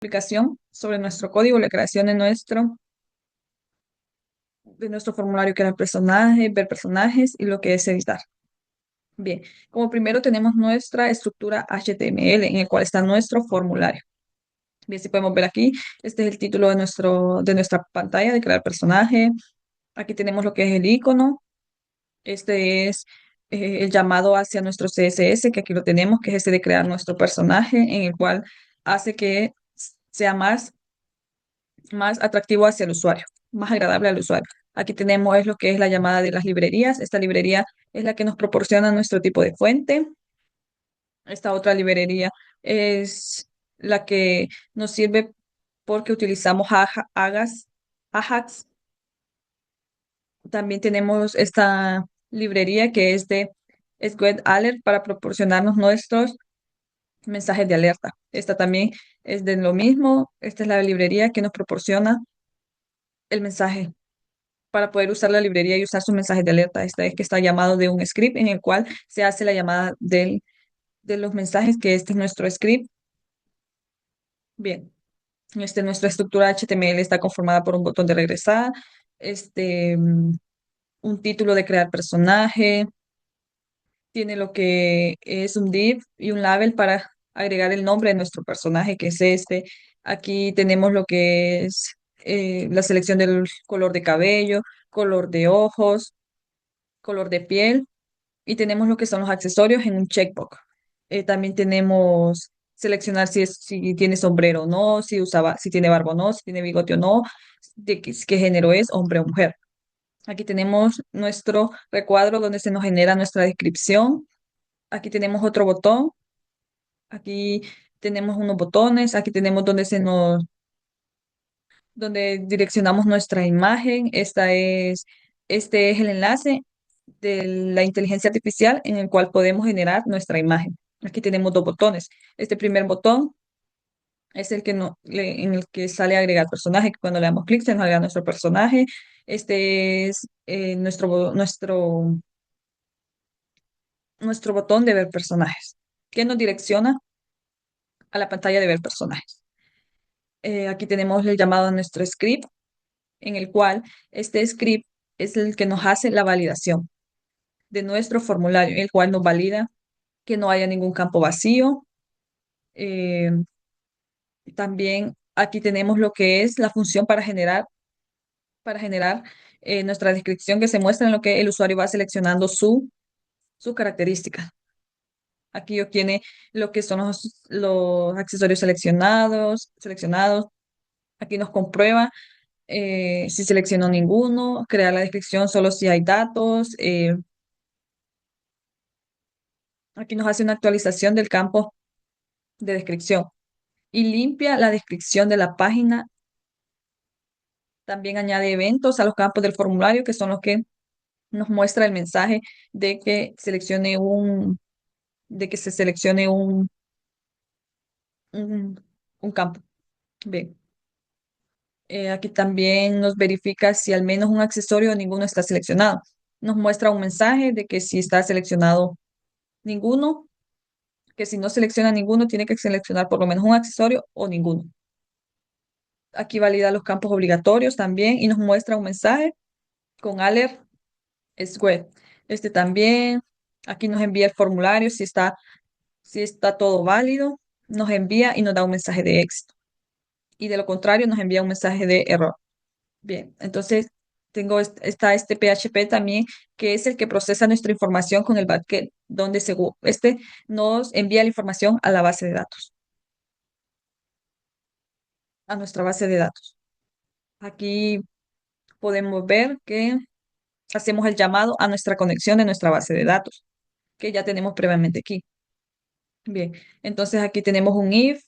Explicación sobre nuestro código, la creación de nuestro formulario que era el personaje, ver personajes y lo que es editar. Bien, como primero tenemos nuestra estructura HTML en el cual está nuestro formulario. Bien, si podemos ver aquí, este es el título de nuestra pantalla de crear personaje. Aquí tenemos lo que es el icono. Este es el llamado hacia nuestro CSS, que aquí lo tenemos, que es este de crear nuestro personaje, en el cual hace que sea más atractivo hacia el usuario, más agradable al usuario. Aquí tenemos es lo que es la llamada de las librerías. Esta librería es la que nos proporciona nuestro tipo de fuente. Esta otra librería es la que nos sirve porque utilizamos Ajax. También tenemos esta librería que es de SQL Alert para proporcionarnos nuestros mensajes de alerta. Esta también es de lo mismo. Esta es la librería que nos proporciona el mensaje para poder usar la librería y usar sus mensajes de alerta. Esta es que está llamado de un script en el cual se hace la llamada de los mensajes, que este es nuestro script. Bien, nuestra estructura HTML está conformada por un botón de regresar, este, un título de crear personaje, tiene lo que es un div y un label para agregar el nombre de nuestro personaje, que es este. Aquí tenemos lo que es la selección del color de cabello, color de ojos, color de piel, y tenemos lo que son los accesorios en un checkbox. También tenemos seleccionar si tiene sombrero o no, si tiene barba o no, si tiene bigote o no, de qué género es, hombre o mujer. Aquí tenemos nuestro recuadro donde se nos genera nuestra descripción. Aquí tenemos otro botón. Aquí tenemos unos botones. Aquí tenemos donde direccionamos nuestra imagen. Este es el enlace de la inteligencia artificial en el cual podemos generar nuestra imagen. Aquí tenemos dos botones. Este primer botón es el que en el que sale agregar personaje, que cuando le damos clic se nos agrega nuestro personaje. Este es nuestro botón de ver personajes, que nos direcciona a la pantalla de ver personajes. Aquí tenemos el llamado a nuestro script, en el cual este script es el que nos hace la validación de nuestro formulario, el cual nos valida que no haya ningún campo vacío. Eh, También aquí tenemos lo que es la función para generar nuestra descripción, que se muestra en lo que el usuario va seleccionando su característica. Aquí obtiene lo que son los accesorios seleccionados. Aquí nos comprueba si seleccionó ninguno, crear la descripción solo si hay datos. Aquí nos hace una actualización del campo de descripción y limpia la descripción de la página. También añade eventos a los campos del formulario, que son los que nos muestra el mensaje de que de que se seleccione un, un campo. Bien. Aquí también nos verifica si al menos un accesorio o ninguno está seleccionado. Nos muestra un mensaje de que si está seleccionado ninguno, que si no selecciona ninguno, tiene que seleccionar por lo menos un accesorio o ninguno. Aquí valida los campos obligatorios también y nos muestra un mensaje con alert square. Este también, aquí nos envía el formulario si está todo válido, nos envía y nos da un mensaje de éxito. Y de lo contrario, nos envía un mensaje de error. Bien, entonces está este PHP también, que es el que procesa nuestra información con el backend, donde este nos envía la información a la base de datos, a nuestra base de datos. Aquí podemos ver que hacemos el llamado a nuestra conexión de nuestra base de datos, que ya tenemos previamente aquí. Bien, entonces aquí tenemos un if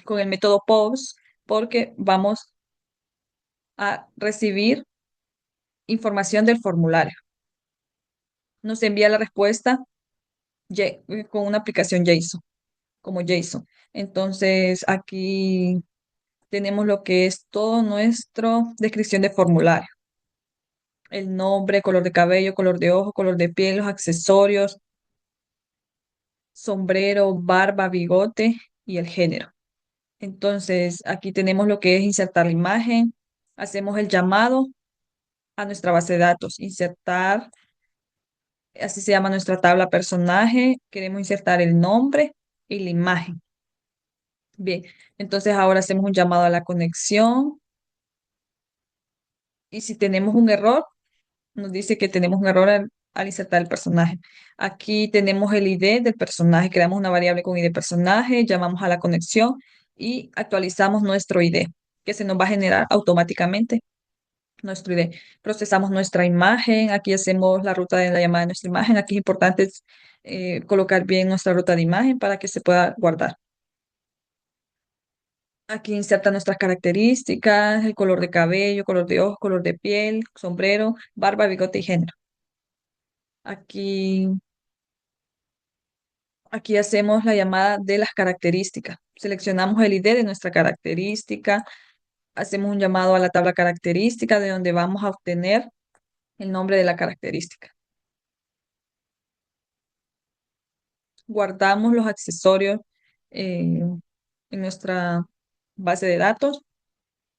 con el método post, porque vamos a recibir información del formulario. Nos envía la respuesta con una aplicación JSON, como JSON. Entonces aquí tenemos lo que es todo nuestro descripción de formulario. El nombre, color de cabello, color de ojo, color de piel, los accesorios, sombrero, barba, bigote y el género. Entonces, aquí tenemos lo que es insertar la imagen. Hacemos el llamado a nuestra base de datos. Insertar, así se llama nuestra tabla personaje. Queremos insertar el nombre y la imagen. Bien, entonces ahora hacemos un llamado a la conexión. Y si tenemos un error, nos dice que tenemos un error al insertar el personaje. Aquí tenemos el ID del personaje. Creamos una variable con ID personaje, llamamos a la conexión y actualizamos nuestro ID, que se nos va a generar automáticamente nuestro ID. Procesamos nuestra imagen. Aquí hacemos la ruta de la llamada de nuestra imagen. Aquí es importante colocar bien nuestra ruta de imagen para que se pueda guardar. Aquí inserta nuestras características, el color de cabello, color de ojos, color de piel, sombrero, barba, bigote y género. Aquí, aquí hacemos la llamada de las características. Seleccionamos el ID de nuestra característica, hacemos un llamado a la tabla característica de donde vamos a obtener el nombre de la característica. Guardamos los accesorios en nuestra base de datos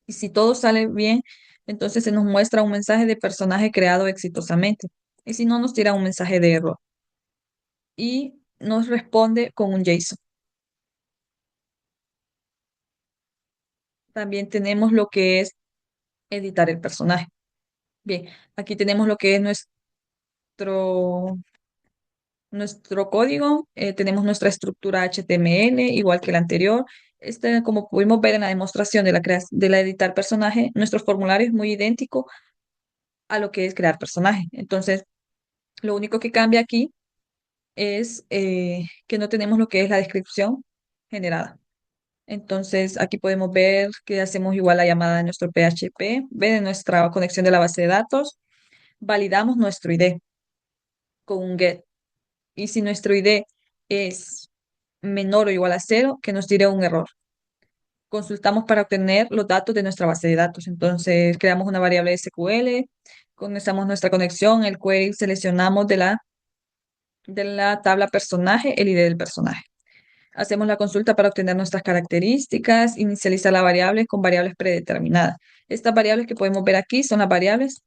y si todo sale bien, entonces se nos muestra un mensaje de personaje creado exitosamente. Y si no, nos tira un mensaje de error y nos responde con un JSON. También tenemos lo que es editar el personaje. Bien, aquí tenemos lo que es nuestro código. Tenemos nuestra estructura HTML, igual que la anterior. Como pudimos ver en la demostración de la editar personaje, nuestro formulario es muy idéntico a lo que es crear personaje. Entonces, lo único que cambia aquí es que no tenemos lo que es la descripción generada. Entonces, aquí podemos ver que hacemos igual la llamada de nuestro PHP, de nuestra conexión de la base de datos, validamos nuestro ID con un get. Y si nuestro ID es menor o igual a cero, que nos dirá un error. Consultamos para obtener los datos de nuestra base de datos. Entonces, creamos una variable SQL, comenzamos nuestra conexión, el query, seleccionamos de la tabla personaje el ID del personaje. Hacemos la consulta para obtener nuestras características, inicializar la variable con variables predeterminadas. Estas variables que podemos ver aquí son las variables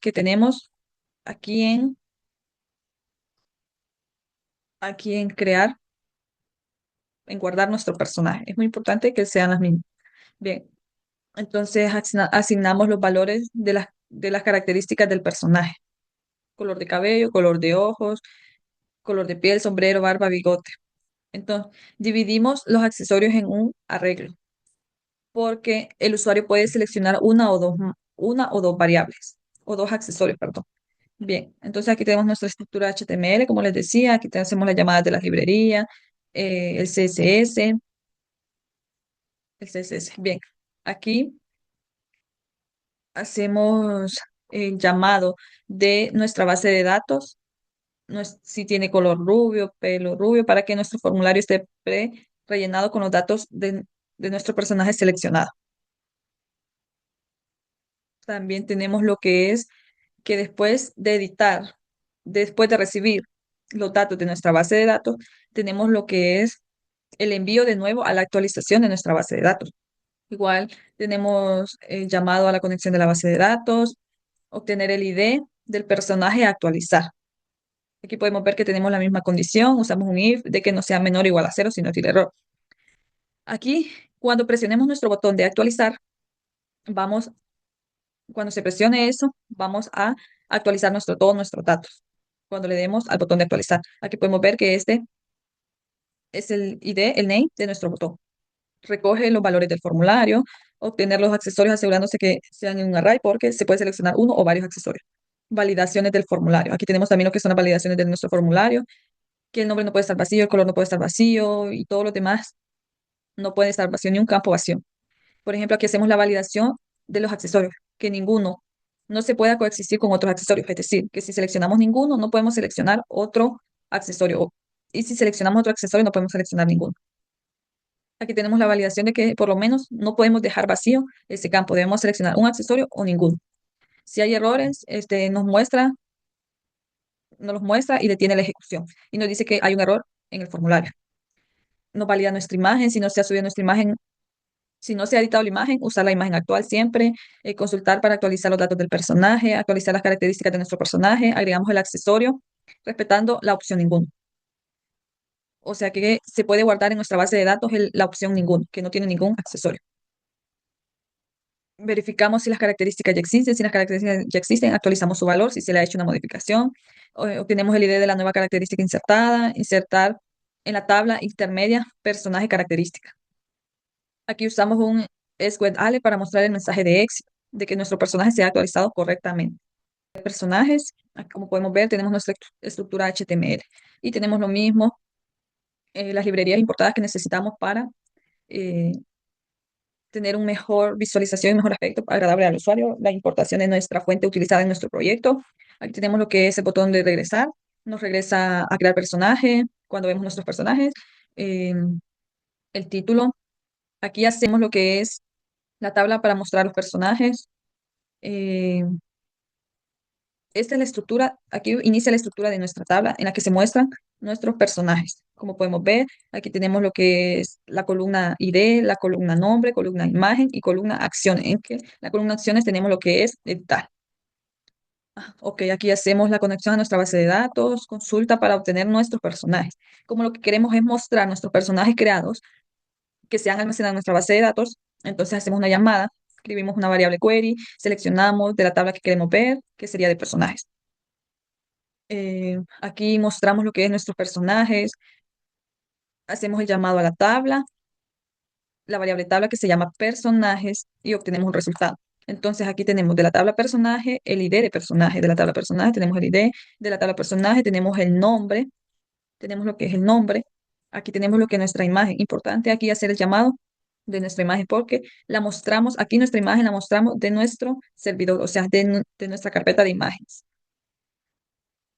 que tenemos aquí aquí en crear, en guardar nuestro personaje. Es muy importante que sean las mismas. Bien, entonces asignamos los valores de las características del personaje. Color de cabello, color de ojos, color de piel, sombrero, barba, bigote. Entonces, dividimos los accesorios en un arreglo, porque el usuario puede seleccionar una o dos variables, o dos accesorios, perdón. Bien, entonces aquí tenemos nuestra estructura HTML, como les decía, aquí hacemos las llamadas de las librerías, el CSS, el CSS. Bien, aquí hacemos el llamado de nuestra base de datos, si tiene color rubio, pelo rubio, para que nuestro formulario esté rellenado con los datos de nuestro personaje seleccionado. También tenemos lo que es que después de editar, después de recibir los datos de nuestra base de datos, tenemos lo que es el envío de nuevo a la actualización de nuestra base de datos. Igual tenemos el llamado a la conexión de la base de datos, obtener el ID del personaje a actualizar. Aquí podemos ver que tenemos la misma condición, usamos un if de que no sea menor o igual a cero si no tiene error. Aquí, cuando presionemos nuestro botón de actualizar, vamos, cuando se presione eso, vamos a actualizar todos nuestros datos. Cuando le demos al botón de actualizar, aquí podemos ver que este es el ID, el name de nuestro botón. Recoge los valores del formulario, obtener los accesorios asegurándose que sean en un array porque se puede seleccionar uno o varios accesorios. Validaciones del formulario. Aquí tenemos también lo que son las validaciones de nuestro formulario, que el nombre no puede estar vacío, el color no puede estar vacío y todo lo demás no puede estar vacío, ni un campo vacío. Por ejemplo, aquí hacemos la validación de los accesorios, que ninguno no se pueda coexistir con otros accesorios. Es decir, que si seleccionamos ninguno, no podemos seleccionar otro accesorio. Y si seleccionamos otro accesorio, no podemos seleccionar ninguno. Aquí tenemos la validación de que por lo menos no podemos dejar vacío ese campo. Debemos seleccionar un accesorio o ninguno. Si hay errores, nos los muestra y detiene la ejecución. Y nos dice que hay un error en el formulario. nos valida nuestra imagen, si no se ha subido nuestra imagen, si no se ha editado la imagen, usar la imagen actual siempre, consultar para actualizar los datos del personaje, actualizar las características de nuestro personaje, agregamos el accesorio, respetando la opción ninguno. O sea que se puede guardar en nuestra base de datos la opción ninguno, que no tiene ningún accesorio. Verificamos si las características ya existen, si las características ya existen, actualizamos su valor, si se le ha hecho una modificación, obtenemos el ID de la nueva característica insertada, insertar en la tabla intermedia personaje característica. Aquí usamos un SQL para mostrar el mensaje de éxito, de que nuestro personaje se ha actualizado correctamente. Personajes, aquí como podemos ver, tenemos nuestra estructura HTML y tenemos lo mismo, las librerías importadas que necesitamos para eh, tener un mejor visualización y mejor aspecto agradable al usuario, la importación de nuestra fuente utilizada en nuestro proyecto. Aquí tenemos lo que es el botón de regresar, nos regresa a crear personaje cuando vemos nuestros personajes, eh, el título. Aquí hacemos lo que es la tabla para mostrar los personajes. eh, Esta es la estructura, aquí inicia la estructura de nuestra tabla en la que se muestran nuestros personajes. Como podemos ver, aquí tenemos lo que es la columna ID, la columna nombre, columna imagen y columna acciones. En que la columna acciones tenemos lo que es editar. Ok, aquí hacemos la conexión a nuestra base de datos, consulta para obtener nuestros personajes. Como lo que queremos es mostrar nuestros personajes creados que se han almacenado en nuestra base de datos, entonces hacemos una llamada, escribimos una variable query, seleccionamos de la tabla que queremos ver, que sería de personajes. Aquí mostramos lo que es nuestros personajes, hacemos el llamado a la tabla, la variable tabla que se llama personajes y obtenemos un resultado. Entonces aquí tenemos de la tabla personaje el ID de personaje, de la tabla personaje tenemos el ID, de la tabla personaje tenemos el nombre, tenemos lo que es el nombre, aquí tenemos lo que es nuestra imagen. Importante aquí hacer el llamado de nuestra imagen porque la mostramos, aquí nuestra imagen la mostramos de nuestro servidor, o sea, de nuestra carpeta de imágenes.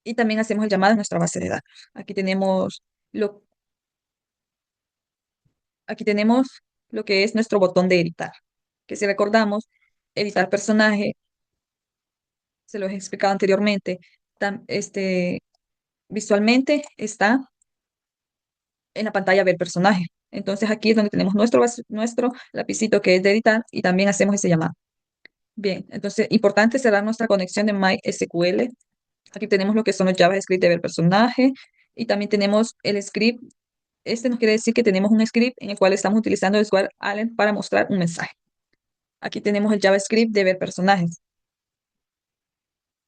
Y también hacemos el llamado a nuestra base de datos. Lo, aquí tenemos lo que es nuestro botón de editar, que si recordamos, editar personaje, se lo he explicado anteriormente, visualmente está en la pantalla ver personaje. Entonces aquí es donde tenemos nuestro lapicito que es de editar y también hacemos ese llamado. Bien, entonces importante cerrar nuestra conexión de MySQL. Aquí tenemos lo que son los JavaScript de ver personaje y también tenemos el script. Este nos quiere decir que tenemos un script en el cual estamos utilizando el Sword Allen para mostrar un mensaje. Aquí tenemos el JavaScript de ver personajes.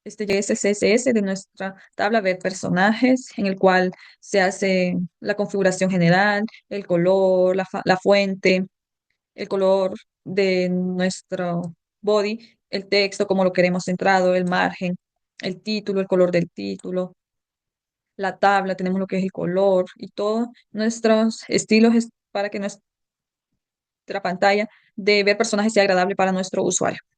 Este ya es el CSS de nuestra tabla ver personajes, en el cual se hace la configuración general, el color, la fuente, el color de nuestro body, el texto, como lo queremos centrado, el margen, el título, el color del título, la tabla, tenemos lo que es el color y todos nuestros estilos para que nuestra pantalla de ver personajes sea agradable para nuestro usuario.